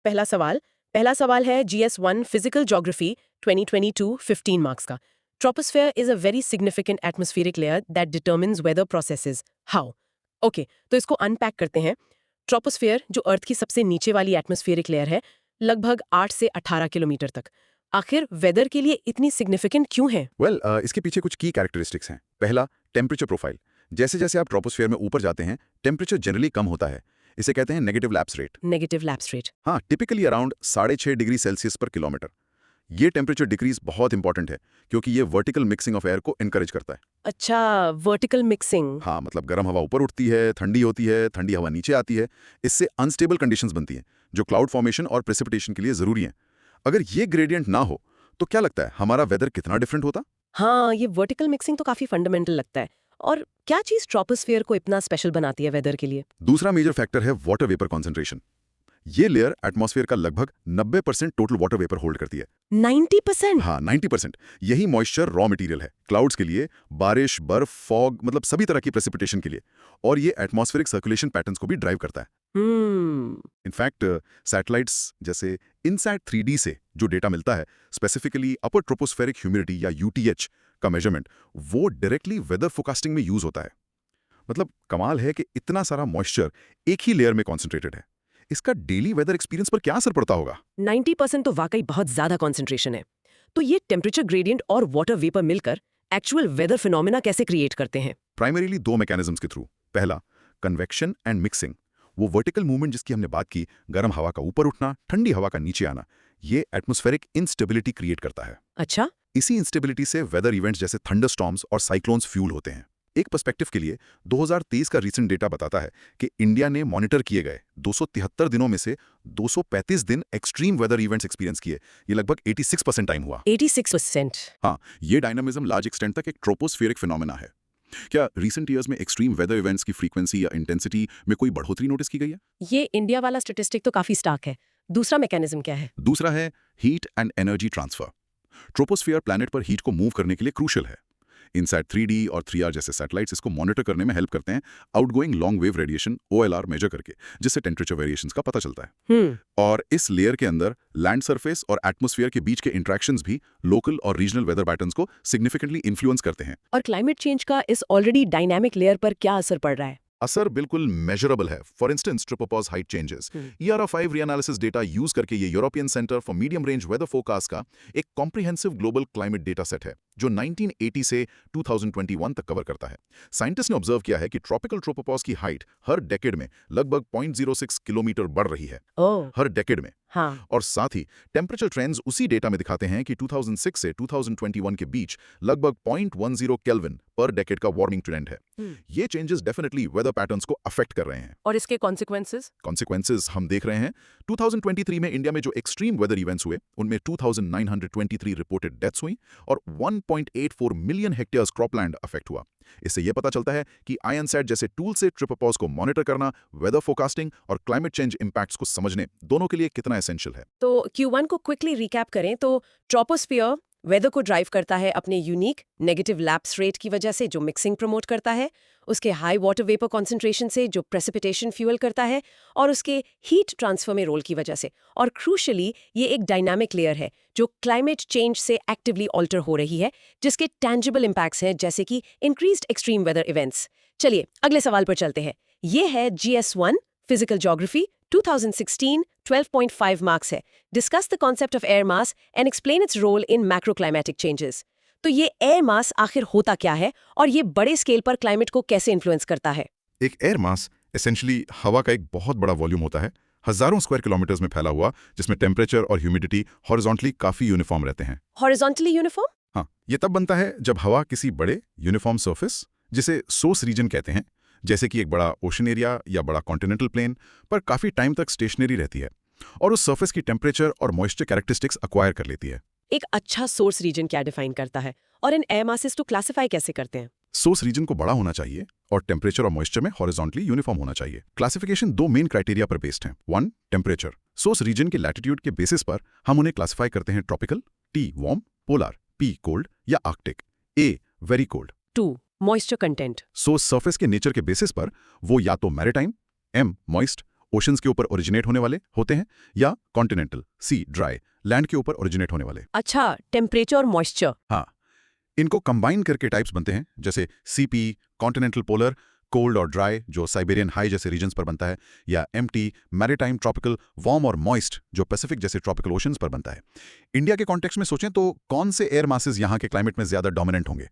पहला सवाल है GS1 फिजिकल ज्योग्राफी 2022 15 मार्क्स का। Troposphere is a very significant atmospheric layer that determines weather processes. How? Okay, तो इसको अनपैक करते हैं। ट्रोपोस्फेयर जो अर्थ की सबसे नीचे वाली एटमॉस्फेरिक लेयर है, लगभग 8 से 18 किलोमीटर तक। आखिर वेदर के लिए इतनी सिग्निफिकेंट क्यों है? इसके पीछे कुछ की कैरेक्टरिस्टिक्स हैं। पहला, टेम्परेचर प्रोफाइल। जैसे जैसे आप ट्रोपोस्फेयर में ऊपर जाते हैं, टेम्परेचर जनरली कम होता है। इसे कहते हैं negative lapse rate. Negative lapse rate. हाँ, टिपिकली अराउंड 6.5 डिग्री सेल्सियस पर किलोमीटर। ये टेम्परेचर डिक्रीज बहुत इंपॉर्टेंट है क्योंकि ये वर्टिकल मिक्सिंग ऑफ एयर को इनकरेज करता है। अच्छा, वर्टिकल मिक्सिंग। हाँ, मतलब गर्म हवा ऊपर उठती है, ठंडी होती है, ठंडी हवा नीचे आती है। इससे अनस्टेबल कंडीशंस बनती हैं जो क्लाउड फॉर्मेशन और प्रेसिपिटेशन के लिए जरूरी हैं। अगर ये ग्रेडियंट ना हो तो क्या लगता है हमारा वेदर कितना डिफरेंट होता? हाँ, ये वर्टिकल मिक्सिंग तो काफी फंडामेंटल लगता है। और क्या चीज ट्रोपोस्फेयर को इतना स्पेशल बनाती है वेदर के लिए? दूसरा मेजर फैक्टर है वाटर वेपर कॉन्सेंट्रेशन। ये लेयर एटमॉस्फेयर का लगभग 90% टोटल वाटर वेपर होल्ड करती है। 90%? हाँ, 90%। यही मॉइस्चर रॉ मटेरियल है क्लाउड्स के लिए, बारिश, बर्फ, फॉग, मतलब सभी तरह की प्रेसिपिटेशन के लिए। और ये एटमॉस्फेरिक सर्कुलेशन पैटर्न्स को भी ड्राइव करता है। इनफैक्ट सैटेलाइट्स जैसे इनसैट 3D से जो डेटा मिलता है, स्पेसिफिकली अपर ट्रोपोस्फेरिक ह्यूमिडिटी या UTH का मेजरमेंट, वो डायरेक्टली वेदर फोरकास्टिंग में यूज होता है। मतलब कमाल है कि इतना सारा मॉइस्चर एक ही लेयर में कॉन्सेंट्रेटेड है। इसका डेली वेदर एक्सपीरियंस पर क्या असर पड़ता होगा? 90% तो वाकई बहुत ज्यादा कॉन्सेंट्रेशन है। तो ये टेम्परेचर ग्रेडियंट और वाटर वेपर मिलकर एक्चुअल वेदर फिनोमेना कैसे क्रिएट करते हैं? प्राइमरीली दो मैकेनिज्म्स के थ्रू। पहला, कन्वेक्शन एंड मिक्सिंग। वो वर्टिकल मूवमेंट जिसकी हमने बात की, गर्म हवा का ऊपर उठना, ठंडी हवा का नीचे आना, ये एटमॉस्फेरिक इंस्टेबिलिटी क्रिएट करता है। अच्छा। इसी इंस्टेबिलिटी से वेदर इवेंट्स जैसे थंडरस्टॉर्म्स और साइक्लोन्स फ्यूल होते हैं। एक पर्सपेक्टिव के लिए 2023 का रीसेंट डेटा बताता है कि इंडिया ने मॉनिटर किए गए 273 दिनों में से 235 दिन एक्सट्रीम वेदर इवेंट्स एक्सपीरियंस किए। ये लगभग 86% टाइम हुआ। 86%? हाँ, ये डायनामिज्म लार्ज एक्सटेंट तक एक ट्रोपोस्फेरिक फिनोमेना है। क्या रीसेंट ईयर्स में एक्सट्रीम वेदर इवेंट्स की फ्रीक्वेंसी या इंटेंसिटी में कोई बढ़ोतरी नोटिस की गई है? ये इंडिया वाला स्टेटिस्टिक तो काफी स्टार्क है। दूसरा मैकेनिज्म क्या है? दूसरा है heat and energy transfer. Troposphere planet पर हीट को मूव करने के लिए क्रूशियल है। इनसैट 3D और 3R जैसे सैटेलाइट्स इसको मॉनिटर करने में हेल्प करते हैं, outgoing long wave radiation OLR measure करके, जिससे टेम्परेचर वेरिएशंस का पता चलता है। और इस लेयर के अंदर लैंड सरफेस और एटमॉस्फेयर के बीच के इंटरेक्शंस भी लोकल और रीजनल वेदर पैटर्न्स को सिग्निफिकेंटली इन्फ्लुएंस करते हैं। और क्लाइमेट चेंज का इस ऑलरेडी डायनामिक लेयर पर क्या असर पड़ रहा है? असर बिल्कुल मेजरेबल है। For instance, tropopause height changes. ERA5 reanalysis data use करके ये European centre for medium range weather forecast का एक comprehensive global climate data set है जो 1980 से 2021 तक कवर करता है। साइंटिस्ट ने ऑब्जर्व किया है कि ट्रॉपिकल ट्रोपोपॉज की हाइट हर डेकेड में लगभग 0.06 किलोमीटर बढ़ रही है। हर डेकेड में। हाँ। और साथ ही टेम्परेचर ट्रेंड्स उसी डेटा में दिखाते हैं कि 2006 से 2021 के बीच लगभग 0.10 केल्विन पर डेकेड का वार्मिंग ट्रेंड है। ये चेंजेस डेफिनेटली वेदर पैटर्न्स को अफेक्ट कर रहे हैं। और इसके कॉन्सिक्वेंसेस हम देख रहे हैं। 2023 में इंडिया में जो एक्सट्रीम वेदर इवेंट्स हुए, उनमें 2923 रिपोर्टेड डेथ्स हुई और 1.84 मिलियन हेक्टेयर्स क्रॉपलैंड अफेक्ट हुआ। इससे यह पता चलता है कि IONSAT जैसे टूल से ट्रोपोपॉज को मॉनिटर करना, वेदर फोरकास्टिंग और क्लाइमेट चेंज इंपैक्ट्स को समझने दोनों के लिए कितना एसेंशियल है। तो Q1 को क्विकली रिकैप करें तो ट्रोपोस्फियर वेदर को ड्राइव करता है अपने यूनिक नेगेटिव लैप्स रेट की वजह से, जो मिक्सिंग प्रमोट करता है, उसके हाई वाटर वेपर कॉन्सेंट्रेशन से जो प्रेसिपिटेशन फ्यूल करता है, और उसके हीट ट्रांसफर में रोल की वजह से। और क्रूशली ये एक डायनामिक लेयर है जो क्लाइमेट चेंज से एक्टिवली ऑल्टर हो रही है, जिसके टैंजिबल इम्पैक्ट्स हैं जैसे कि इंक्रीज्ड एक्सट्रीम वेदर इवेंट्स। चलिए अगले सवाल पर चलते हैं। ये है GS1 फिजिकल ज्योग्राफी 2016 12.5 मार्क्स है। Discuss the concept of air mass and explain its role in macroclimatic changes. तो ये एयर मास आखिर होता क्या है और ये बड़े स्केल पर क्लाइमेट को कैसे इन्फ्लुएंस करता है? एक एयर मास एसेंशियली हवा का एक बहुत बड़ा वॉल्यूम होता है, हजारों स्क्वायर किलोमीटर्स में फैला हुआ, जिसमें टेम्परेचर और ह्यूमिडिटी हॉरिजॉन्टली काफी यूनिफॉर्म रहते हैं। Horizontally uniform? हाँ, ये तब बनता है जब हवा किसी बड़े यूनिफॉर्म सरफेस, जिसे सोर्स रीजन कहते हैं, जैसे कि एक बड़ा ओशन एरिया या बड़ा कॉन्टिनेंटल प्लेन पर काफी टाइम तक स्टेशनरी रहती है और उस सरफेस की टेम्परेचर और मॉइस्चर कैरेक्टरिस्टिक्स अक्वायर कर लेती है। एक अच्छा सोर्स रीजन क्या डिफाइन करता है और इन एयर मासेस को क्लासिफाई कैसे करते हैं? सोर्स रीजन को बड़ा होना चाहिए और टेम्परेचर और मॉइस्चर में हॉरिजॉन्टली यूनिफॉर्म होना चाहिए। क्लासिफिकेशन दो मेन क्राइटेरिया पर बेस्ड है। 1, टेम्परेचर। सोर्स रीजन के लैटिट्यूड के बेसिस पर हम उन्हें क्लासिफाई करते हैं tropical, T warm, polar, P cold या arctic, A very cold. 2, moisture content. Source surface के नेचर के बेसिस पर वो या तो मैरीटाइम, M मॉइस्ट, ओशंस के ऊपर ओरिजिनेट होने वाले होते हैं, या कॉन्टिनेंटल सी ड्राई लैंड के ऊपर ओरिजिनेट होने वाले। अच्छा, टेम्परेचर और मॉइस्चर। हाँ, इनको कंबाइन करके टाइप्स बनते हैं, जैसे सीपी कॉन्टिनेंटल पोलर कोल्ड और ड्राई जो साइबेरियन हाई जैसे रीजन्स पर बनता है, या एमटी मैरीटाइम ट्रॉपिकल वार्म और मॉइस्ट जो पैसिफिक जैसे ट्रॉपिकल ओशंस पर बनता है। इंडिया के कॉन्टेक्स्ट में सोचें तो कौन से एयर मासेस यहाँ के क्लाइमेट में ज्यादा डोमिनेंट होंगे?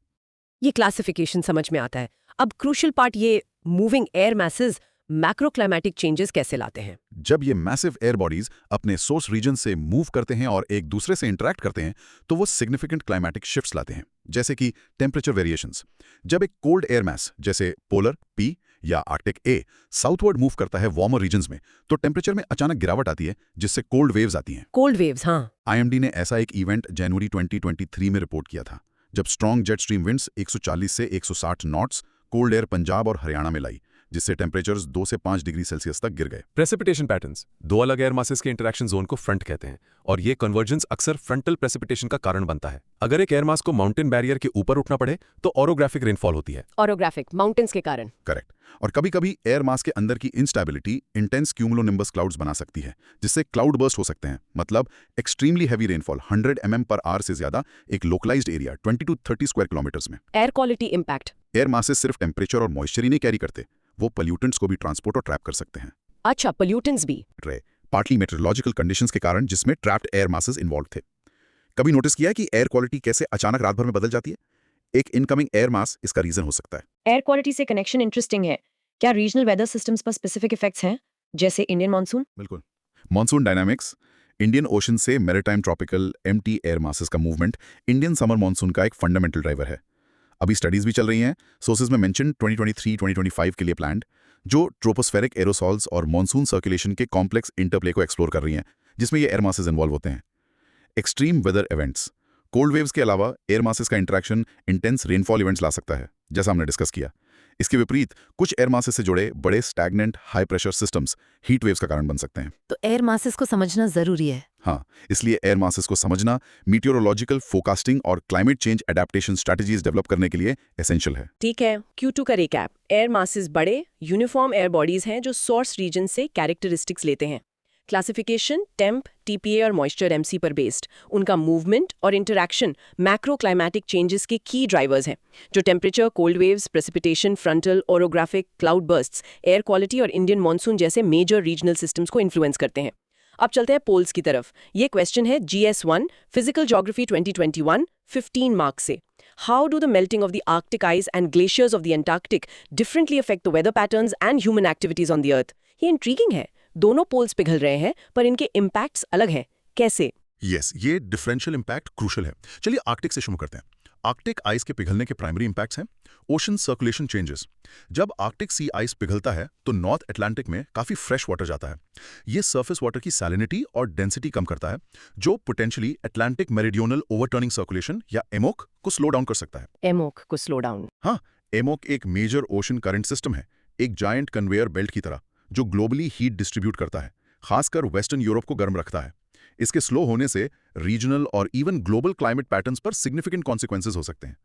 ये क्लासिफिकेशन समझ में आता है। अब क्रूशियल पार्ट, ये मूविंग एयर मैसेज मैक्रोक्लाइमेटिक चेंजेस कैसे लाते हैं? जब ये मैसिव एयर बॉडीज अपने सोर्स रीजन से मूव करते हैं और एक दूसरे से इंटरेक्ट करते हैं तो वो सिग्निफिकेंट क्लाइमेटिक शिफ्ट्स लाते हैं, जैसे कि टेम्परेचर वेरिएशंस। जब एक कोल्ड एयर मैस जैसे पोलर पी या आर्कटिक ए साउथवर्ड मूव करता है वार्मर रीजन्स में, तो टेम्परेचर में अचानक गिरावट आती है, जिससे कोल्ड वेव्स आती हैं। कोल्ड वेव्स, हाँ। आईएमडी ने ऐसा एक इवेंट जनवरी 2023 में रिपोर्ट किया था, जब स्ट्रॉन्ग जेट स्ट्रीम विंड्स 140 से 160 नॉट्स कोल्ड एयर पंजाब और हरियाणा में लाई, जिससे टेम्परेचर्स 2 से 5 डिग्री सेल्सियस तक गिर गए। प्रेसिपिटेशन पैटर्न्स, दो अलग एयर मासेस के इंटरेक्शन जोन को फ्रंट कहते हैं, और ये कन्वर्जेंस अक्सर फ्रंटल प्रेसिपिटेशन का कारण बनता है। अगर एक एयर मास को माउंटेन बैरियर के ऊपर उठना पड़े तो ऑरोग्राफिक रेनफॉल होती है। ऑरोग्राफिक, माउंटेन्स के कारण। करेक्ट। और कभी-कभी एयर मास के अंदर की इंस्टेबिलिटी इंटेंस क्यूमुलोनिम्बस क्लाउड्स बना सकती है, जिससे क्लाउड बर्स्ट हो सकते हैं। मतलब एक्सट्रीमली हैवी रेनफॉल 100 mm/h से ज्यादा एक localised area 20 to 30 square kilometres में। Air quality impact. Air masses सिर्फ टेम्परेचर और मॉइस्चर ही नहीं कैरी करते, वो पोल्यूटेंट्स को भी ट्रांसपोर्ट और ट्रैप कर सकते हैं। अच्छा, पोल्यूटेंट्स भी। पार्टली मेट्रोलॉजिकल कंडीशंस के कारण जिसमें ट्रैप्ड एयर मासेस इन्वॉल्व थे। कभी नोटिस किया है कि एयर क्वालिटी कैसे अचानक रात भर में बदल जाती है? एक इनकमिंग एयर मास इसका रीजन हो सकता है। एयर क्वालिटी से कनेक्शन इंटरेस्टिंग है। क्या रीजनल वेदर सिस्टम्स पर स्पेसिफिक इफेक्ट्स हैं, जैसे इंडियन मॉनसून? बिल्कुल। मॉनसून डायनामिक्स, इंडियन ओशन से maritime tropical MT air masses का मूवमेंट इंडियन समर मॉनसून का एक फंडामेंटल ड्राइवर है। अभी स्टडीज भी चल रही हैं, सोर्सेज में मेंशन 2023-2025 के लिए प्लान्ड, जो ट्रोपोस्फेरिक एरोसॉल्स और मॉनसून सर्कुलेशन के कॉम्प्लेक्स इंटरप्ले को एक्सप्लोर कर रही हैं, जिसमें ये एयर मासेस इन्वॉल्व होते हैं। Extreme weather events, cold waves के अलावा एयर मासेस का इंटरेक्शन इंटेंस रेनफॉल इवेंट्स ला सकता है, जैसा हमने डिस्कस किया। इसके विपरीत कुछ एयर मासेस से जुड़े बड़े stagnant high pressure systems heat waves का कारण बन सकते हैं। तो एयर मासेस को समझना जरूरी है। हाँ, इसलिए एयर मासेस को समझना मीटियोरोलॉजिकल फोरकास्टिंग और climate change adaptation strategies develop करने के लिए एसेंशियल है। ठीक है, Q2 का रिकैप। एयर मासेस बड़े यूनिफॉर्म एयर बॉडीज हैं जो सोर्स रीजन से कैरेक्टरिस्टिक्स लेते हैं। क्लासिफिकेशन टेम्प, टीपीए और मॉइस्चर एमसी पर बेस्ड। उनका मूवमेंट और इंटरैक्शन मैक्रो क्लाइमेटिक चेंजेस के की ड्राइवर्स हैं, जो temperature, cold waves, precipitation, frontal, orographic, cloud bursts, air quality और इंडियन मॉनसून जैसे मेजर रीजनल सिस्टम्स को इन्फ्लुएंस करते हैं। अब चलते हैं पोल्स की तरफ। ये क्वेश्चन है GS1 फिजिकल ज्योग्राफी 2021 15 मार्क्स से। How do the melting of the Arctic ice and glaciers of the Antarctic differently affect the weather patterns and human activities on the Earth? ये इंट्रीगिंग है। दोनों poles पिघल रहे हैं, पर इनके इम्पैक्ट्स अलग हैं। कैसे? यस, ये डिफरेंशियल इम्पैक्ट क्रूशल है। चलिए आर्कटिक से शुरू करते हैं। आर्कटिक आइस के पिघलने के प्राइमरी इम्पैक्ट्स हैं ओशन सर्कुलेशन चेंजेस। जब आर्कटिक सी आइस पिघलता है तो नॉर्थ अटलांटिक में काफी फ्रेश वाटर जाता है। ये सरफेस वाटर की सैलिनिटी और डेंसिटी कम करता है, जो potentially Atlantic meridional overturning circulation या एमोक को स्लो डाउन कर सकता है। एमोक को स्लो डाउन? हाँ, एमोक एक मेजर ओशन करंट सिस्टम है, एक जायंट कन्वेयर बेल्ट की तरह, जो ग्लोबली हीट डिस्ट्रीब्यूट करता है, खासकर वेस्टर्न यूरोप को गर्म रखता है। इसके स्लो होने से रीजनल और इवन ग्लोबल क्लाइमेट पैटर्न्स पर सिग्निफिकेंट कॉन्सिक्वेंसेस हो सकते हैं।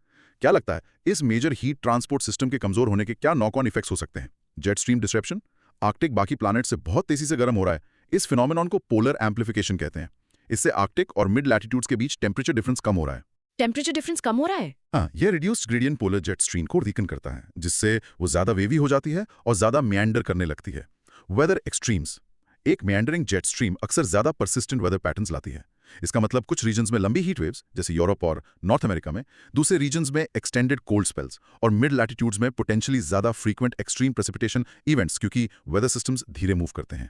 क्या लगता है, इस मेजर हीट ट्रांसपोर्ट सिस्टम के कमजोर होने के क्या नॉक ऑन इफेक्ट्स हो सकते हैं? जेट स्ट्रीम डिस्ट्रप्शन, आर्कटिक बाकी प्लैनेट से बहुत तेजी से गर्म हो रहा है। इस फिनोमेनॉन को पोलर एम्प्लीफिकेशन कहते हैं। इससे आर्कटिक और मिड लैटिट्यूड्स के बीच टेम्परेचर डिफरेंस कम हो रहा है। टेम्परेचर डिफरेंस कम हो रहा है? हाँ, यह reduced gradient polar jet stream को वीकन करता है, जिससे वो ज्यादा वेवी हो जाती है और ज्यादा मेंडर करने लगती है। वेदर एक्सट्रीम्स, एक मेंडरिंग जेट स्ट्रीम अक्सर ज्यादा परसिस्टेंट वेदर पैटर्न्स लाती है। इसका मतलब कुछ रीजन्स में लंबी हीट वेव्स जैसे यूरोप और नॉर्थ अमेरिका में, दूसरे रीजन्स में एक्सटेंडेड कोल्ड स्पेल्स और मिड लैटिट्यूड्स में पोटेंशियली ज्यादा फ्रीक्वेंट एक्सट्रीम प्रेसिपिटेशन इवेंट्स, क्योंकि वेदर सिस्टम्स धीरे मूव करते हैं।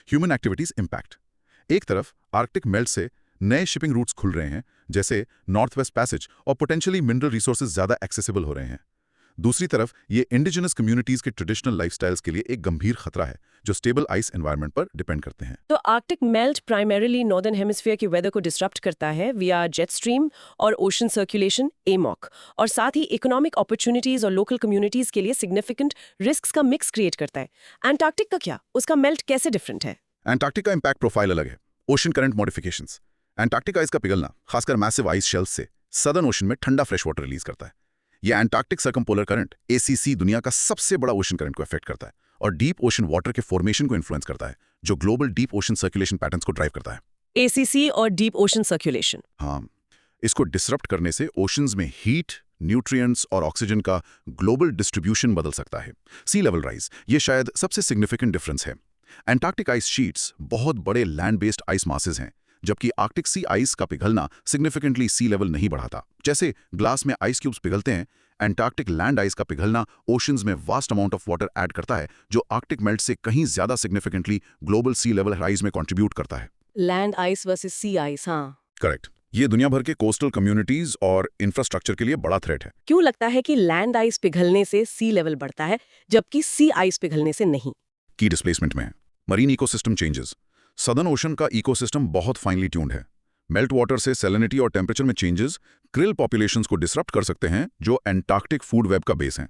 ह्यूमन एक्टिविटीज इंपैक्ट, एक तरफ आर्कटिक मेल्ट से नए शिपिंग रूट्स खुल रहे हैं, जैसे नॉर्थ वेस्ट पैसेज, और पोटेंशियली मिनरल रिसोर्सेज ज्यादा एक्सेसिबल हो रहे हैं। दूसरी तरफ ये इंडिजिनस कम्युनिटीज के ट्रेडिशनल लाइफस्टाइल्स के लिए एक गंभीर खतरा है, जो स्टेबल आइस एनवायरनमेंट पर डिपेंड करते हैं। तो Arctic melt primarily northern hemisphere के वेदर को डिसरप्ट करता है विया जेट स्ट्रीम और ओशन सर्कुलेशन एमॉक, और साथ ही इकोनॉमिक अपॉर्चुनिटीज और लोकल कम्युनिटीज के लिए सिग्निफिकेंट रिस्क्स का मिक्स क्रिएट करता है। एंटार्क्टिक का क्या, उसका मेल्ट कैसे डिफरेंट है? एंटार्क्टिक का इंपैक्ट प्रोफाइल अलग है। Ocean current modifications, Antarctic ice का पिघलना खासकर मैसिव आइस शेल्फ से सदर्न ओशन में ठंडा फ्रेश वाटर रिलीज करता है। यह एंटार्क्टिक सर्कमपोलर करंट ACC दुनिया का सबसे बड़ा ओशन करंट को अफेक्ट करता है, और डीप ओशन वाटर के फॉर्मेशन को इन्फ्लुएंस करता है, जो global deep ocean circulation patterns को ड्राइव करता है। ACC और डीप ओशन सर्कुलेशन। हाँ, इसको डिसरप्ट करने से ओशंस में हीट, न्यूट्रिएंट्स और ऑक्सीजन का ग्लोबल डिस्ट्रीब्यूशन बदल सकता है। सी लेवल राइज ये शायद सबसे सिग्निफिकेंट डिफरेंस है। एंटार्क्टिक आइस शीट्स बहुत बड़े लैंड बेस्ड आइस मासेस हैं, जबकि आर्कटिक सी आइस का पिघलना सिग्निफिकेंटली सी लेवल नहीं बढ़ाता। जैसे ग्लास में आइस क्यूब्स पिघलते हैं, एंटार्क्टिक लैंड आइस का पिघलना ओशंस में vast amount of water add करता है, जो आर्कटिक मेल्ट से कहीं ज्यादा significantly global sea level rise में कंट्रीब्यूट करता है। Land ice versus sea ice. हाँ, करेक्ट। ये दुनिया भर के कोस्टल कम्युनिटीज और इंफ्रास्ट्रक्चर के लिए बड़ा थ्रेट है। क्यों लगता है कि लैंड आइस पिघलने से सी लेवल बढ़ता है जबकि सी आइस पिघलने से नहीं? की डिस्प्लेसमेंट में है। Marine ecosystem changes. Southern ocean का इकोसिस्टम बहुत फाइनली ट्यून्ड है। मेल्ट वाटर से सैलिनिटी और टेम्परेचर में चेंजेस क्रिल पॉपुलेशंस को डिसरप्ट कर सकते हैं, जो एंटार्क्टिक फूड वेब का बेस है।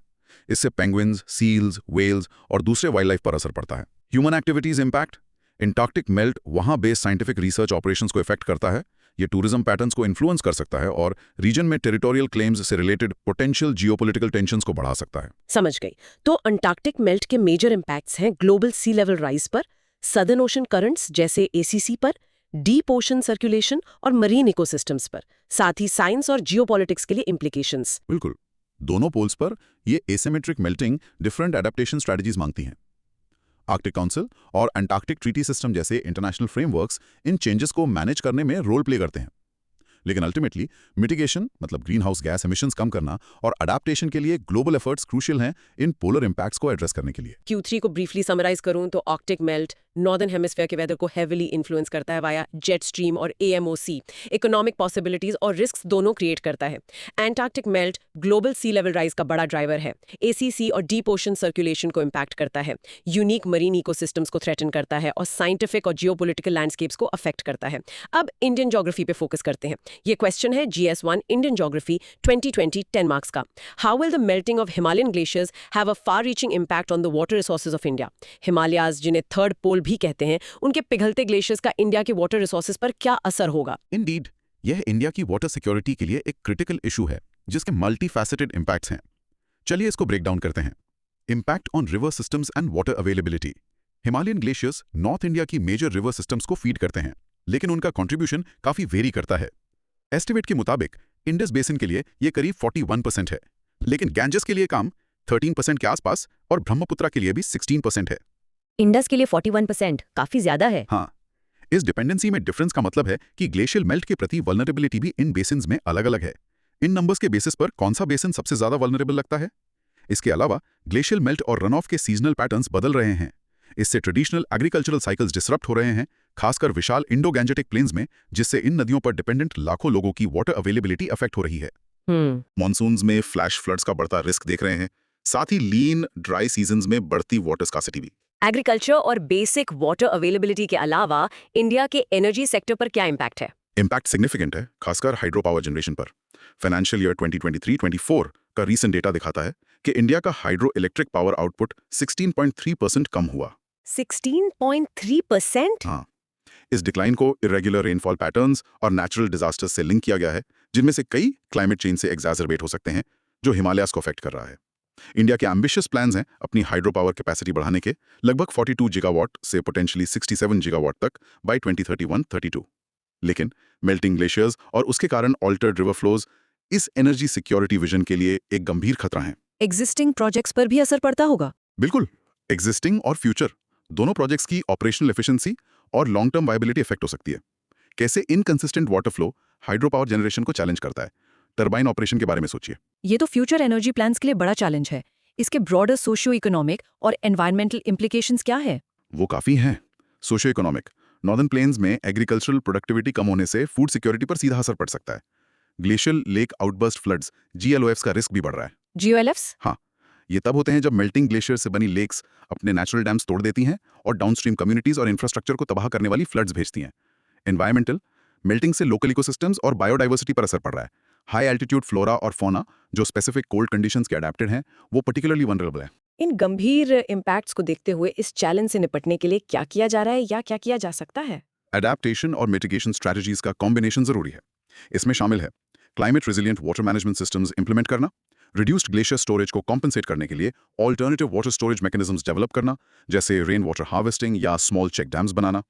इससे पेंगुइन्स, सील्स, व्हेल्स और दूसरे वाइल्ड लाइफ पर असर पड़ता है। Human activities impact. Antarctic melt वहां बेस्ड साइंटिफिक रिसर्च ऑपरेशंस को इफेक्ट करता है। ये टूरिज्म पैटर्न्स को इन्फ्लुएंस कर सकता है और रीजन में टेरिटोरियल क्लेम्स से रिलेटेड पोटेंशियल जियोपॉलिटिकल टेंशंस को बढ़ा सकता है। समझ गई। तो अंटार्कटिक मेल्ट के मेजर इंपैक्ट्स हैं ग्लोबल सी लेवल राइज पर, सदर्न ओशन करंट्स जैसे ACC पर, डीप ओशन सर्कुलेशन और मरीन इकोसिस्टम्स पर, साथ ही साइंस और जियोपॉलिटिक्स के लिए इम्प्लीकेशंस। बिल्कुल। दोनों पोल्स पर ये asymmetric melting different adaptation strategies मांगती हैं। आर्कटिक काउंसिल और अंटार्कटिक ट्रीटी सिस्टम जैसे इंटरनेशनल फ्रेमवर्क्स इन चेंजेस को मैनेज करने में रोल प्ले करते हैं। लेकिन अल्टीमेटली मिटिगेशन मतलब ग्रीन हाउस गैस एमिशंस कम करना और अडेप्टेशन के लिए ग्लोबल एफर्ट्स क्रूशियल हैं इन पोलर इंपैक्ट्स को एड्रेस करने के लिए। Q3 को ब्रीफली समराइज करूं तो आर्कटिक मेल्ट नॉर्दर्न हेमिस्फीयर के वेदर को हेविली इन्फ्लुएंस करता है वाया जेट स्ट्रीम और AMOC। इकोनॉमिक पॉसिबिलिटीज और रिस्क्स दोनों क्रिएट करता है। Antarctic melt global sea level rise का बड़ा ड्राइवर है। ACC और डीप ओशन सर्कुलेशन को इम्पैक्ट करता है, यूनिक मरीन इकोसिस्टम्स को थ्रेटन करता है और साइंटिफिक और जियोपॉलिटिकल लैंडस्केप्स को अफेक्ट करता है। अब इंडियन ज्योग्राफी पे फोकस करते हैं। ये क्वेश्चन है GS1 इंडियन ज्योग्राफी 2020 10 मार्क्स का। How will the melting of Himalayan glaciers have a far reaching impact on the water resources of India? Himalayas, जिन्हें थर्ड पोल भी कहते हैं, उनके पिघलते ग्लेशियर्स का इंडिया के वाटर रिसोर्सेज पर क्या असर होगा? इंडीड, यह इंडिया की वाटर सिक्योरिटी के लिए एक क्रिटिकल इशू है जिसके मल्टी फैसेटेड इंपैक्ट्स हैं। चलिए इसको ब्रेक डाउन करते हैं। Impact on river systems and water availability. Himalayan glaciers north India की मेजर रिवर सिस्टम्स को फीड करते हैं, लेकिन उनका कंट्रीब्यूशन काफी वेरी करता है। एस्टिमेट के मुताबिक इंडस बेसिन के लिए ये करीब 41% है, लेकिन गैंजेस के लिए काम 13% के आसपास और ब्रह्मपुत्रा के लिए भी 16% है। इंडस के लिए 41% काफी ज्यादा है। हाँ, इस डिपेंडेंसी में डिफरेंस का मतलब है कि ग्लेशियल मेल्ट के प्रति वल्नरेबिलिटी भी इन बेसिन्स में अलग-अलग है। इन नंबर्स के बेसिस पर कौन सा बेसिन सबसे ज्यादा वल्नरेबल लगता है? इसके अलावा ग्लेशियल मेल्ट और रन ऑफ के सीजनल पैटर्न्स बदल रहे हैं। इससे ट्रेडिशनल एग्रीकल्चरल साइकिल्स डिसरप्ट हो रहे हैं, खासकर विशाल इंडो गैंजेटिक प्लेन्स में, जिससे इन नदियों पर डिपेंडेंट लाखों लोगों की वाटर अवेलेबिलिटी अफेक्ट हो रही है। मॉनसून्स में फ्लैश फ्लड्स का बढ़ता रिस्क देख रहे हैं, साथ ही लीन ड्राई सीजन्स में बढ़ती वाटर स्कार्सिटी भी। एग्रीकल्चर और बेसिक वाटर अवेलेबिलिटी के अलावा इंडिया के एनर्जी सेक्टर पर क्या इम्पैक्ट है? इम्पैक्ट सिग्निफिकेंट है, खासकर हाइड्रो पावर जनरेशन पर। फाइनेंशियल ईयर 2023-24 का रीसेंट डेटा दिखाता है कि इंडिया का हाइड्रो इलेक्ट्रिक पावर आउटपुट 16.3% कम हुआ। 16.3%? हाँ, इस डिक्लाइन को इरेगुलर रेनफॉल पैटर्न्स और नेचुरल डिजास्टर्स से लिंक किया गया है, जिनमें से कई क्लाइमेट चेंज से एग्जैजरबेट हो सकते हैं, जो हिमालयास को अफेक्ट कर रहा है। इंडिया के एम्बिशियस प्लान्स हैं अपनी हाइड्रो पावर कैपेसिटी बढ़ाने के, लगभग 42 गीगावाट से पोटेंशियली 67 गीगावाट तक बाय 2031-32। लेकिन मेल्टिंग ग्लेशियर्स और उसके कारण ऑल्टर्ड रिवर फ्लोज इस एनर्जी सिक्योरिटी विजन के लिए एक गंभीर खतरा हैं। एग्जिस्टिंग प्रोजेक्ट्स पर भी असर पड़ता होगा? बिल्कुल, एग्जिस्टिंग और फ्यूचर दोनों प्रोजेक्ट्स की ऑपरेशनल एफिशिएंसी और लॉन्ग टर्म वायबिलिटी इफेक्ट हो सकती है। कैसे inconsistent water flow hydro power generation को चैलेंज करता है। टरबाइन ऑपरेशन के बारे में सोचिए। ये तो फ्यूचर एनर्जी प्लान्स के लिए बड़ा चैलेंज है। इसके ब्रॉडर सोशियो इकोनॉमिक और एनवायरमेंटल इम्प्लीकेशंस क्या है? वो काफी हैं। सोशियो इकोनॉमिक, नॉर्दर्न प्लेन्स में एग्रीकल्चरल प्रोडक्टिविटी कम होने से फूड सिक्योरिटी पर सीधा असर पड़ सकता है। Glacial lake outburst floods GLOFs का रिस्क भी बढ़ रहा है। GLOFs? हाँ, ये तब होते हैं जब मेल्टिंग ग्लेशियर से बनी लेक्स अपने नेचुरल डैम्स तोड़ देती हैं और डाउनस्ट्रीम कम्युनिटीज और इंफ्रास्ट्रक्चर को तबाह करने वाली फ्लड्स भेजती हैं। एनवायरमेंटल, मेल्टिंग से लोकल इकोसिस्टम्स और बायोडाइवर्सिटी पर असर पड़ रहा है। हाई एल्टीट्यूड फ्लोरा और फौना जो स्पेसिफिक कोल्ड कंडीशंस के अडेप्टेड हैं, वो पर्टिकुलरली वनरेबल है। इन गंभीर इम्पैक्ट्स को देखते हुए इस चैलेंज से निपटने के लिए क्या किया जा रहा है या क्या किया जा सकता है? अडेप्टेशन और मिटिगेशन स्ट्रैटेजीज का कॉम्बिनेशन जरूरी है। इसमें शामिल है climate resilient water management systems implement करना, रिड्यूस्ड ग्लेशियर स्टोरेज को कॉम्पनसेट करने के लिए alternative water storage mechanisms develop करना, जैसे रेन वाटर हार्वेस्टिंग या स्मॉल चेक डैम्स बनाना,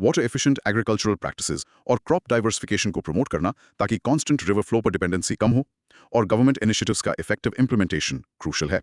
वाटर एफिशिएंट एग्रीकल्चरल प्रैक्टिसेस और क्रॉप डाइवर्सिफिकेशन को प्रमोट करना ताकि कांस्टेंट रिवर फ्लो पर डिपेंडेंसी कम हो, और गवर्नमेंट इनिशिएटिव्स का इफेक्टिव इंप्लीमेंटेशन क्रूशल है।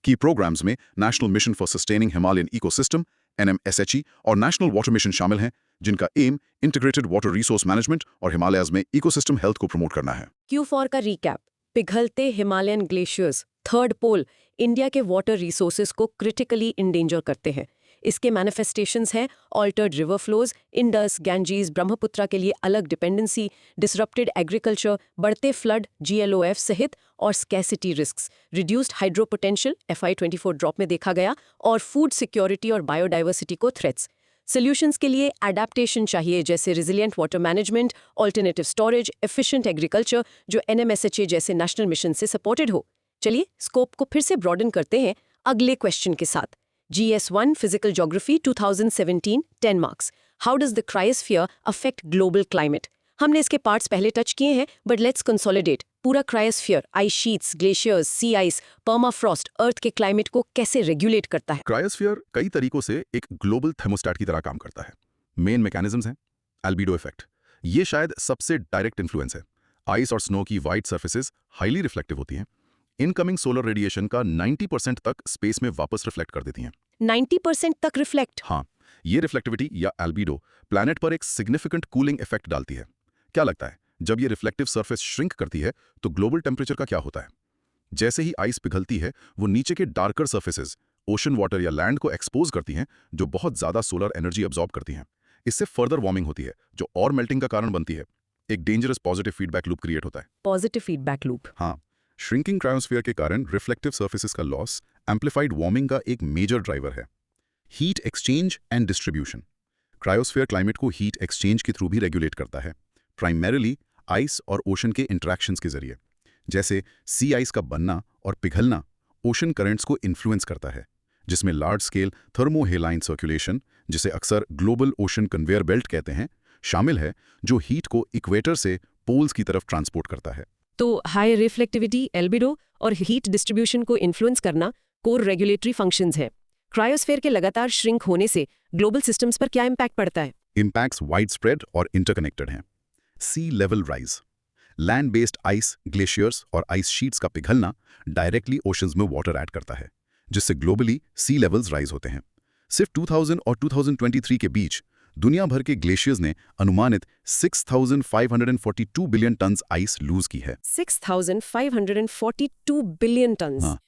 की प्रोग्राम्स में national mission for sustaining Himalayan ecosystem NMSHE और नेशनल वाटर मिशन शामिल हैं, जिनका aim integrated water resource management और हिमालयाज में इकोसिस्टम हेल्थ को प्रमोट करना है। Q4 का रिकैप। पिघलते Himalayan glaciers, third pole, India के वाटर रिसोर्सेज को क्रिटिकली इंडेंजर करते हैं। इसके मैनिफेस्टेशंस हैं altered river flows, Indus, Ganges, Brahmaputra के लिए अलग डिपेंडेंसी, डिसरप्टेड एग्रीकल्चर, बढ़ते फ्लड, GLOF सहित और scarcity risks, reduced hydro potential FY24 drop में देखा गया, और फूड सिक्योरिटी और बायोडाइवर्सिटी को थ्रेट्स। सॉल्यूशंस के लिए एडेप्टेशन चाहिए, जैसे resilient water management, alternative storage, efficient agriculture, जो NMSHA जैसे नेशनल मिशन से सपोर्टेड हो। चलिए स्कोप को फिर से ब्रॉडन करते हैं अगले क्वेश्चन के साथ। GS1 physical geography 2017 10 marks. How does the cryosphere affect global climate? हमने इसके पार्ट्स पहले टच किए हैं, बट लेट्स कंसोलिडेट। पूरा क्रायोस्फीयर आइस शीट्स, ग्लेशियर्स, सी आइस, पर्माफ्रॉस्ट अर्थ के क्लाइमेट को कैसे रेगुलेट करता है? क्रायोस्फीयर कई तरीकों से एक ग्लोबल थर्मोस्टेट की तरह काम करता है। मेन मैकेनिज्म्स हैं एल्बिडो इफेक्ट, ये शायद सबसे डायरेक्ट इन्फ्लुएंस है। आइस और स्नो की वाइट सर्फेसेस हाईली रिफ्लेक्टिव होती हैं। इनकमिंग सोलर रेडिएशन का 90% तक स्पेस में वापस रिफ्लेक्ट कर देती हैं। 90% तक रिफ्लेक्ट? हाँ, ये रिफ्लेक्टिविटी या एल्बिडो प्लैनेट पर एक सिग्निफिकेंट कूलिंग इफेक्ट डालती है। क्या लगता है, जब ये रिफ्लेक्टिव सरफेस श्रिंक करती है तो ग्लोबल टेम्परेचर का क्या होता है? जैसे ही आइस पिघलती है, वो नीचे के डार्कर सर्फेसेस, ओशन वाटर या लैंड को एक्सपोज करती हैं, जो बहुत ज्यादा सोलर एनर्जी अब्सॉर्ब करती हैं। इससे फर्दर वार्मिंग होती है, जो और मेल्टिंग का कारण बनती है। एक dangerous positive feedback loop create होता है। Positive feedback loop? हाँ, श्रिंकिंग क्रायोस्फीयर के कारण रिफ्लेक्टिव सर्फेसेस का लॉस एम्प्लीफाइड वार्मिंग का एक मेजर ड्राइवर है। Heat exchange and distribution. Cryosphere climate को हीट एक्सचेंज के थ्रू भी रेगुलेट करता है, प्राइमरीली आइस और ओशन के इंटरेक्शंस के जरिए। जैसे सी आइस का बनना और पिघलना ओशन करंट्स को इन्फ्लुएंस करता है, जिसमें लार्ज स्केल थर्मोहेलाइन सर्कुलेशन, जिसे अक्सर ग्लोबल ओशन कन्वेयर बेल्ट कहते हैं, शामिल है, जो हीट को इक्वेटर से पोल्स की तरफ ट्रांसपोर्ट करता है। तो हाई रिफ्लेक्टिविटी, एल्बिडो और हीट डिस्ट्रीब्यूशन को इन्फ्लुएंस करना कोर रेगुलेटरी फंक्शंस हैं। क्रायोस्फीयर के लगातार श्रिंक होने से ग्लोबल सिस्टम्स पर क्या इम्पैक्ट पड़ता है? इम्पैक्ट्स वाइड स्प्रेड और इंटरकनेक्टेड हैं। Sea level rise, land based ice, glaciers और आइस शीट्स का पिघलना डायरेक्टली ओशंस में वाटर ऐड करता है, जिससे ग्लोबली सी लेवल्स राइज होते हैं। सिर्फ 2000 और 2023 के बीच दुनिया भर के ग्लेशियर्स ने अनुमानित 6,542 बिलियन टन्स आइस लूज की है। 6,542 बिलियन टन्स। हाँ,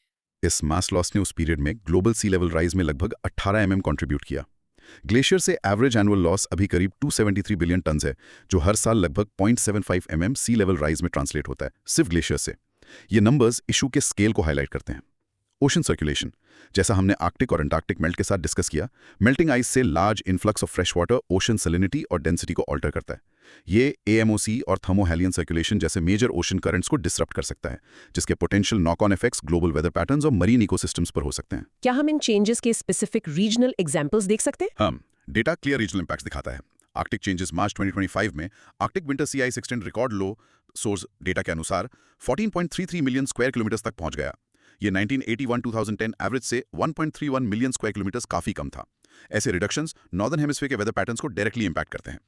इस मास लॉस ने उस पीरियड में ग्लोबल सी लेवल राइज में लगभग 18 mm कंट्रीब्यूट किया। ग्लेशियर से एवरेज एनुअल लॉस अभी करीब 273 बिलियन टन्स है, जो हर साल लगभग 0.75 mm सी लेवल राइज में ट्रांसलेट होता है, सिर्फ ग्लेशियर से। ये नंबर्स इशू के स्केल को हाईलाइट करते हैं। ओशन सर्कुलेशन, जैसा हमने आर्कटिक और अंटार्कटिक मेल्ट के साथ डिस्कस किया, मेल्टिंग आइस से large influx of fresh water ocean salinity और डेंसिटी को ऑल्टर करता है। ये AMOC और थर्मोहेलियन सर्कुलेशन जैसे मेजर ओशन करंट्स को डिसरप्ट कर सकता है, जिसके potential knock on effects global weather patterns और मरीन इकोसिस्टम्स पर हो सकते हैं। क्या हम इन चेंजेस के स्पेसिफिक रीजनल एग्जांपल्स देख सकते हैं? हाँ, डेटा क्लियर रीजनल इम्पैक्ट्स दिखाता है। आर्कटिक चेंजेस मार्च 2025 में Arctic winter sea ice extent record low source data के अनुसार 14.33 मिलियन स्क्वायर किलोमीटर्स तक पहुंच गया। ये 1981-2010 एवरेज से 1.31 मिलियन स्क्वायर किलोमीटर्स काफी कम था। ऐसे रिडक्शंस नॉर्दर्न हेमिस्फीयर के वेदर पैटर्न्स को डायरेक्टली इंपैक्ट करते हैं।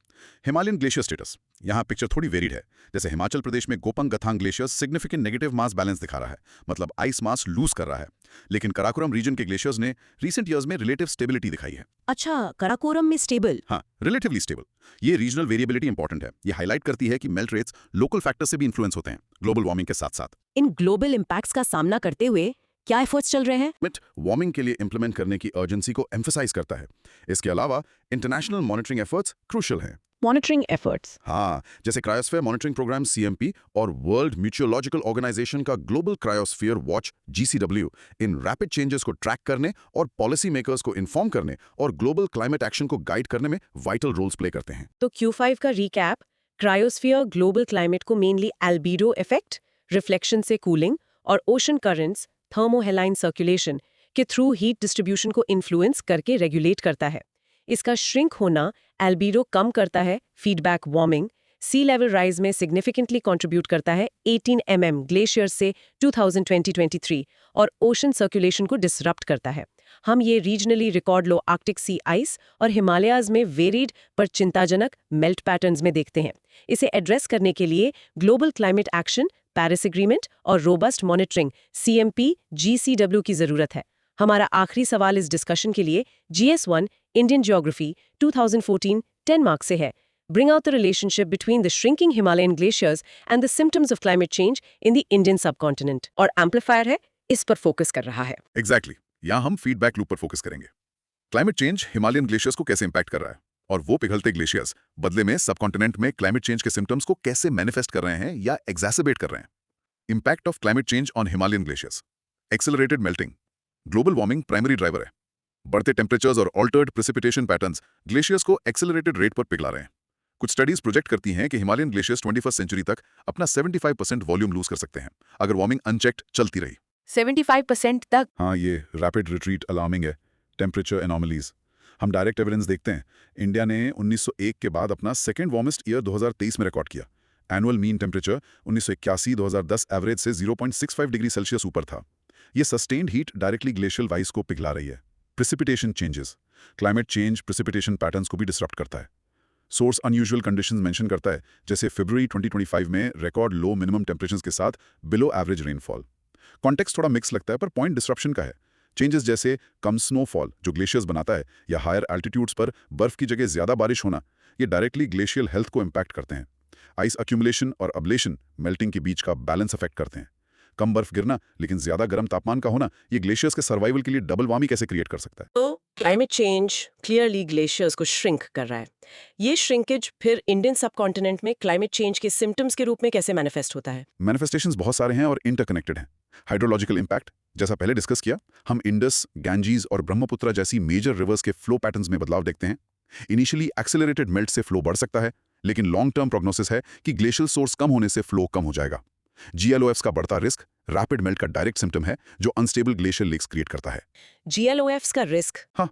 हिमालयन ग्लेशियर स्टेटस, यहाँ पिक्चर थोड़ी वेरिड है। जैसे हिमाचल प्रदेश में Gepang Gath glacier significant negative mass balance दिखा रहा है, मतलब आइस मास लूज कर रहा है। लेकिन कराकोरम रीजन के ग्लेशियर्स ने रिसेंट ईयर्स में रिलेटिव स्टेबिलिटी दिखाई है। अच्छा, कराकोरम में स्टेबल? हाँ, रिलेटिवली स्टेबल। ये रीजनल वेरिएबिलिटी इंपॉर्टेंट है। ये हाईलाइट करती है कि मेल्ट रेट्स लोकल फैक्टर्स से भी इन्फ्लुएंस होते हैं, ग्लोबल वार्मिंग के साथ साथ। इन ग्लोबल इम्पैक्ट्स का सामना करते हुए क्या एफर्ट्स चल रहे हैं? वार्मिंग के लिए इंप्लीमेंट करने की अर्जेंसी को एम्फसाइज करता है। इसके अलावा इंटरनेशनल मॉनिटरिंग एफर्ट्स क्रूशियल हैं। Monitoring efforts? हाँ, जैसे क्रायोस्फीयर मॉनिटरिंग प्रोग्राम CMP और वर्ल्ड म्यूचुअलॉजिकल ऑर्गेनाइजेशन का ग्लोबल क्रायोस्फीयर वॉच GCW इन रैपिड चेंजेस को ट्रैक करने और पॉलिसी मेकर्स को इन्फॉर्म करने और ग्लोबल क्लाइमेट एक्शन को गाइड करने में वाइटल रोल्स प्ले करते हैं। तो Q5 का रिकैप, क्रायोस्फीयर ग्लोबल क्लाइमेट को मेनली एल्बिडो इफेक्ट, रिफ्लेक्शन से कूलिंग और ओशन करंट्स, थर्मोहेलाइन सर्कुलेशन के थ्रू हीट डिस्ट्रीब्यूशन को इन्फ्लुएंस करके रेगुलेट करता है। इसका श्रिंक होना एल्बिडो कम करता है, फीडबैक वार्मिंग, सी लेवल राइज में सिग्निफिकेंटली कंट्रीब्यूट करता है 18 mm ग्लेशियर से 2023 और ओशन सर्कुलेशन को डिसरप्ट करता है। हम ये रीजनली रिकॉर्ड लो आर्कटिक सी आइस और हिमालयाज में वेरिड पर चिंताजनक मेल्ट पैटर्न्स में देखते हैं। इसे एड्रेस करने के लिए global climate action, Paris agreement और रोबस्ट मॉनिटरिंग CMP GCW की जरूरत है। हमारा आखिरी सवाल इस डिस्कशन के लिए GS1 इंडियन ज्योग्राफी 2014 10 मार्क्स से है। Bring out the relationship between the shrinking Himalayan glaciers and the symptoms of climate change in the Indian subcontinent. और एम्पलीफायर है, इस पर फोकस कर रहा है। एग्जैक्टली यहाँ हम फीडबैक लूप पर फोकस करेंगे। क्लाइमेट चेंज हिमालयन ग्लेशियर्स को कैसे इंपैक्ट कर रहा है और वो पिघलते ग्लेशियर्स बदले में सबकॉन्टिनेंट में क्लाइमेट चेंज के सिम्टम्स को कैसे मैनिफेस्ट कर रहे हैं या एग्जैसरबेट कर रहे हैं। Impact of climate change on Himalayan glaciers. Accelerated melting global warming primary driver है। बढ़ते टेम्परेचर्स और ऑल्टर्ड प्रेसिपिटेशन पैटर्न्स ग्लेशियर्स को एक्सेलरेटेड रेट पर पिघला रहे हैं। कुछ स्टडीज प्रोजेक्ट करती हैं कि हिमालयन ग्लेशियर्स 21वीं सेंचुरी तक अपना 75% वॉल्यूम लूज कर सकते हैं अगर वार्मिंग अनचेक्ड चलती रही। 75% तक? हाँ, ये रैपिड रिट्रीट अलार्मिंग है। टेम्परेचर एनॉमलीज हम डायरेक्ट एविडेंस देखते हैं। इंडिया ने 1901 के बाद अपना सेकेंड वार्मेस्ट ईयर 2023 में रिकॉर्ड किया। एनुअल मीन टेम्परेचर 1981-2010 एवरेज से 0.65 डिग्री सेल्सियस ऊपर था। ये sustained heat directly glacial vice को पिघला रही है। Precipitation changes climate change precipitation patterns को भी डिसरप्ट करता है। सोर्स अनयूजुअल कंडीशंस मेंशन करता है, जैसे फरवरी 2025 में रिकॉर्ड लो मिनिमम टेम्परेचर्स के साथ बिलो एवरेज रेनफॉल। कॉन्टेक्स्ट थोड़ा मिक्स लगता है पर पॉइंट डिस्ट्रप्शन का है। चेंजेस जैसे कम स्नोफॉल जो ग्लेशियर्स बनाता है या हायर एल्टीट्यूड्स पर बर्फ की जगह ज्यादा बारिश होना, ये डायरेक्टली ग्लेशियल हेल्थ को इम्पैक्ट करते हैं। आइस अक्यूमुलेशन और अब्लेशन मेल्टिंग के बीच का बैलेंस अफेक्ट करते हैं। कम बर्फ गिरना लेकिन ज्यादा गर्म तापमान का होना, ये ग्लेशियर्स के सर्वाइवल के लिए डबल वार्मिंग कैसे क्रिएट कर सकता है। तो क्लाइमेट चेंज क्लियरली ग्लेशियर्स को श्रिंक कर रहा है। ये श्रिंकेज फिर इंडियन सबकॉन्टिनेंट में क्लाइमेट चेंज के सिम्टम्स के रूप में कैसे मैनिफेस्ट होता है? मैनिफेस्टेशंस बहुत सारे हैं और इंटरकनेक्टेड हैं। हाइड्रोलॉजिकल इंपैक्ट जैसा पहले डिस्कस किया, हम इंडस, गैंजीज और ब्रह्मपुत्र जैसी मेजर रिवर्स के फ्लो पैटर्न्स में बदलाव देखते हैं। इनिशियली एक्सेलरेटेड मेल्ट से फ्लो बढ़ सकता है, लेकिन लॉन्ग टर्म प्रोग्नोसिस है कि ग्लेशियल सोर्स कम होने से फ्लो कम हो जाएगा। GLOFs का बढ़ता रिस्क रैपिड मेल्ट का डायरेक्ट सिम्टम है जो अनस्टेबल ग्लेशियल लेक्स क्रिएट करता है। GLOFs का रिस्क? हाँ,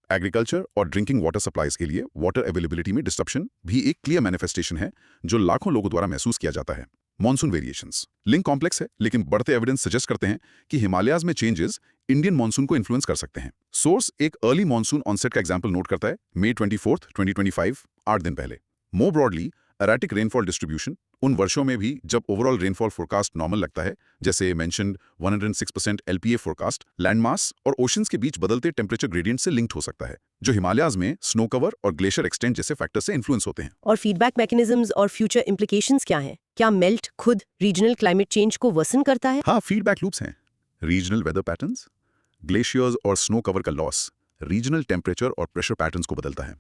एग्रीकल्चर और ड्रिंकिंग वाटर सप्लाईज के लिए वाटर अवेलेबिलिटी में डिस्ट्रप्शन भी एक क्लियर मैनिफेस्टेशन है जो लाखों लोगों द्वारा महसूस किया जाता है। मॉनसून वेरिएशंस लिंक कॉम्प्लेक्स है, लेकिन बढ़ते एविडेंस सजेस्ट करते हैं कि हिमालयाज में चेंजेस इंडियन मॉनसून को इन्फ्लुएंस कर सकते हैं। सोर्स एक अर्ली मॉनसून ऑनसेट का एग्जांपल नोट करता है, May 24, 2025, 8 दिन पहले। मोर ब्रॉडली एराटिक रेनफॉल डिस्ट्रीब्यूशन उन वर्षों में भी जब ओवरऑल रेनफॉल फोरकास्ट नॉर्मल लगता है, जैसे mentioned 106% LPA forecast, land mass और ओशंस के बीच बदलते टेम्परेचर ग्रेडियंट से लिंक्ड हो सकता है, जो हिमालयाज में स्नो कवर और ग्लेशियर एक्सटेंट जैसे फैक्टर से इन्फ्लुएंस होते हैं। और फीडबैक मैकेनिज्म्स और फ्यूचर इम्प्लीकेशंस क्या हैं? क्या मेल्ट खुद रीजनल क्लाइमेट चेंज को वर्सन करता है? हाँ, फीडबैक लूप्स हैं। रीजनल वेदर पैटर्न्स, ग्लेशियर्स और स्नो कवर का लॉस रीजनल टेम्परेचर और प्रेशर पैटर्न्स को बदलता है।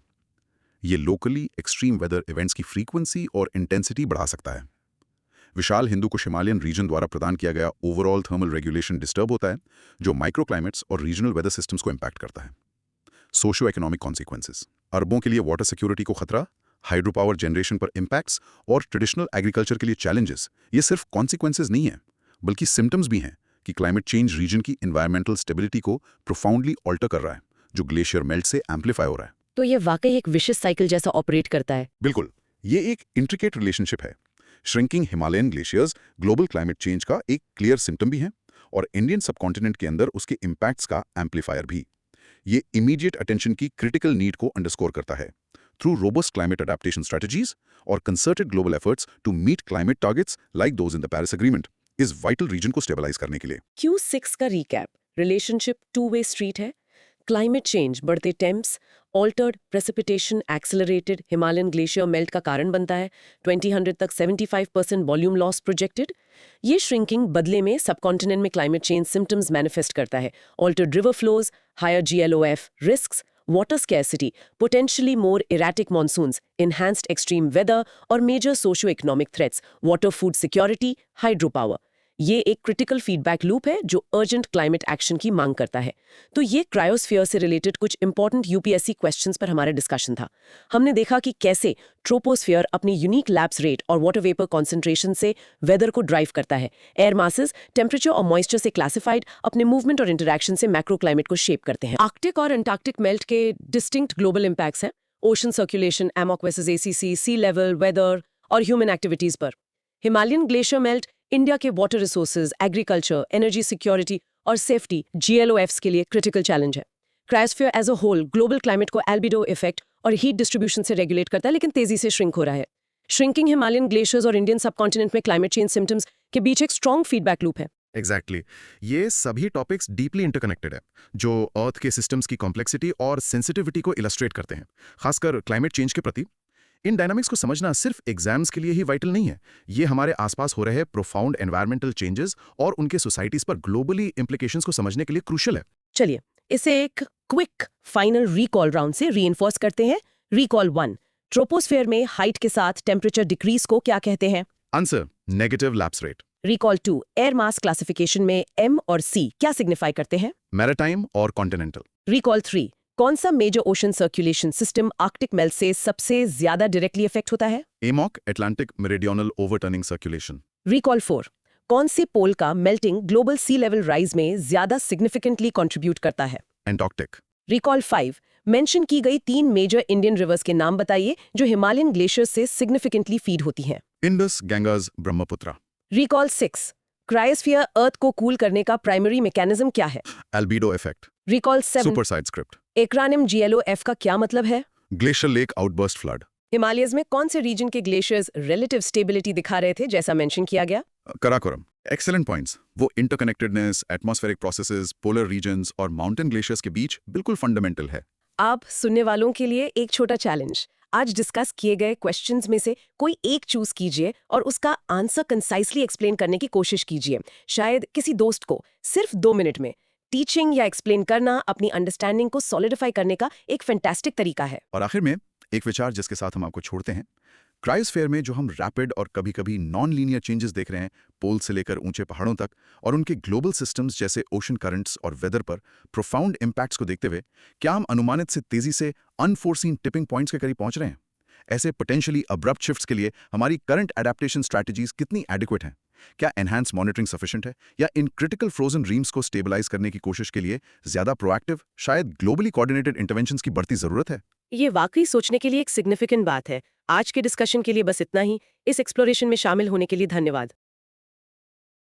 ये लोकली एक्सट्रीम वेदर इवेंट्स की फ्रीक्वेंसी और इंटेंसिटी बढ़ा सकता है। विशाल हिंदू को हिमालयन रीजन द्वारा प्रदान किया गया ओवरऑल थर्मल रेगुलेशन डिस्टर्ब होता है, जो माइक्रोक्लाइमेट्स और रीजनल वेदर सिस्टम्स को इंपैक्ट करता है। सोशियो इकोनॉमिक कॉन्सिक्वेंसेस अरबों के लिए वाटर सिक्योरिटी को खतरा, हाइड्रो पावर जनरेशन पर इम्पैक्ट्स और ट्रेडिशनल एग्रीकल्चर के लिए चैलेंजेस, ये सिर्फ कॉन्सिक्वेंसेज नहीं है बल्कि सिम्टम्स भी हैं कि क्लाइमेट चेंज रीजन की एनवायरमेंटल स्टेबिलिटी को प्रोफाउंडली ऑल्टर कर रहा है, जो ग्लेशियर मेल्ट से एम्पलीफाई हो रहा है। तो ये वाकई एक विशिष्ट साइकिल जैसा ऑपरेट करता है। बिल्कुल, ये एक इंट्रिकेट रिलेशनशिप है। Shrinking Himalayan glaciers global climate change का एक क्लियर सिम्टम भी है और इंडियन सबकॉन्टिनेंट के अंदर उसके इम्पैक्ट्स का एम्पलीफायर भी। ये इमीडिएट अटेंशन की क्रिटिकल नीड को अंडरस्कोर करता है through robust climate adaptation strategies और concerted global efforts to meet climate targets like those in the Paris agreement इस वाइटल रीजन को स्टेबलाइज करने के लिए। Q6 का रिकैप, रिलेशनशिप टू वे स्ट्रीट है। क्लाइमेट चेंज बढ़ते temps, altered precipitation, accelerated Himalayan glacier melt का कारण बनता है। 2000 तक 75% वॉल्यूम लॉस प्रोजेक्टेड। ये श्रिंकिंग बदले में सबकॉन्टिनेंट में क्लाइमेट चेंज सिम्टम्स मैनिफेस्ट करता है। Altered river flows, higher GLOF risks, water scarcity, potentially more erratic monsoons, enhanced extreme weather और major socio economic threats, water food security, hydro power. ये एक critical feedback loop है जो urgent climate action की मांग करता है। तो ये क्रायोस्फीयर से रिलेटेड कुछ इंपॉर्टेंट UPSC क्वेश्चंस पर हमारा डिस्कशन था। हमने देखा कि कैसे ट्रोपोस्फीयर अपनी यूनिक लैप्स रेट और वाटर वेपर कॉन्सेंट्रेशन से वेदर को ड्राइव करता है। एयर मासेस टेम्परेचर और मॉइस्चर से क्लासिफाइड अपने मूवमेंट और इंटरैक्शन से मैक्रो क्लाइमेट को शेप करते हैं। आर्कटिक और अंटार्कटिक मेल्ट के डिस्टिंक्ट ग्लोबल इंपैक्ट्स हैं। Ocean circulation, amok versus ACC, सी लेवल, वेदर और ह्यूमन एक्टिविटीज पर। हिमालयन ग्लेशियर मेल्ट इंडिया के water resources, agriculture, energy security और सेफ्टी GLOFs के लिए क्रिटिकल चैलेंज है। Cryosphere as a whole global climate को albedo effect और हीट डिस्ट्रीब्यूशन से रेगुलेट करता है, लेकिन तेजी से श्रिंक हो रहा है। श्रिंकिंग हिमालयन ग्लेशियर्स और इंडियन सबकॉन्टिनेंट में क्लाइमेट चेंज सिम्टम्स के बीच एक स्ट्रॉन्ग फीडबैक लूप है। एग्जैक्टली ये सभी टॉपिक्स डीपली इंटरकनेक्टेड है, जो अर्थ के सिस्टम्स की कॉम्प्लेक्सिटी और सेंसिटिविटी को इलस्ट्रेट करते हैं, खासकर क्लाइमेट चेंज के प्रति। इन डायनामिक्स को समझना सिर्फ एग्जाम्स के लिए ही वाइटल नहीं है, ये हमारे आसपास हो रहे प्रोफाउंड एनवायरमेंटल चेंजेस और उनके सोसाइटीज पर ग्लोबली इंप्लीकेशंस को समझने के लिए क्रूशियल है। चलिए इसे एक क्विक फाइनल रिकॉल राउंड से रीइंफोर्स करते हैं। रिकॉल 1, ट्रोपोस्फेयर में हाइट के साथ टेम्परेचर डिक्रीज को क्या कहते हैं? Answer negative lapse rate. Recall 2, air mass classification में M और C क्या सिग्निफाई करते हैं? मैरीटाइम और कॉन्टिनेंटल। रिकॉल 3, कौन सा major ocean circulation system Arctic melt से सबसे ज्यादा डायरेक्टली इफेक्ट होता है? AMOC Atlantic meridional overturning circulation. Recall 4, कौन से पोल का melting global sea level rise में ज्यादा सिग्निफिकेंटली कंट्रीब्यूट करता है? एंटार्क्टिक। रिकॉल 5, मेंशन की गई 3 मेजर इंडियन रिवर्स के नाम बताइए जो हिमालयन ग्लेशियर्स से सिग्निफिकेंटली फीड होती हैं। Indus, Ganges, Brahmaputra. Recall 6, cryosphere earth को कूल करने का प्राइमरी मैकेनिज्म क्या है? Albedo effect. Recall 7, superside script. Acronym GLOF का क्या मतलब है? Glacier lake outburst flood. Himalayas में कौन से रीजन के ग्लेशियर्स रिलेटिव स्टेबिलिटी दिखा रहे थे जैसा मेंशन किया गया? कराकोरम। Excellent points. वो interconnectedness, atmospheric processes, polar regions और माउंटेन ग्लेशियर्स के बीच बिल्कुल फंडामेंटल है। आप सुनने वालों के लिए एक छोटा चैलेंज। आज डिस्कस किए गए क्वेश्चंस में से कोई एक चूज कीजिए और उसका आंसर कंसाइसली एक्सप्लेन करने की कोशिश कीजिए। शायद किसी दोस्त को सिर्फ 2 मिनट में। टीचिंग या एक्सप्लेन करना अपनी अंडरस्टैंडिंग को सॉलिडिफाई करने का एक फैंटास्टिक तरीका है। और आखिर में एक विचार जिसके साथ हम आपको छोड़ते हैं। क्रायोस्फीयर में जो हम रैपिड और कभी-कभी नॉन लीनियर चेंजेस देख रहे हैं, पोल से लेकर ऊंचे पहाड़ों तक, और उनके ग्लोबल सिस्टम्स जैसे ओशन करंट्स और वेदर पर प्रोफाउंड इंपैक्ट्स को देखते हुए, क्या हम अनुमानित से तेजी से अनफोर्सीन टिपिंग पॉइंट्स के करीब पहुंच रहे हैं? ऐसे पोटेंशियली अब्रप्ट शिफ्ट्स के लिए हमारी करंट एडेप्टेशन स्ट्रैटेजीज कितनी एडिक्वेट हैं? क्या एनहांस मॉनिटरिंग सफिशिएंट है, या इन क्रिटिकल फ्रोजन रीम्स को स्टेबलाइज करने की कोशिश के लिए ज्यादा प्रोएक्टिव, शायद ग्लोबली कोऑर्डिनेटेड इंटरवेंशंस की बढ़ती जरूरत है? ये वाकई सोचने के लिए एक सिग्निफिकेंट बात है। आज के डिस्कशन के लिए बस इतना ही। इस एक्सप्लोरेशन में शामिल होने के लिए धन्यवाद।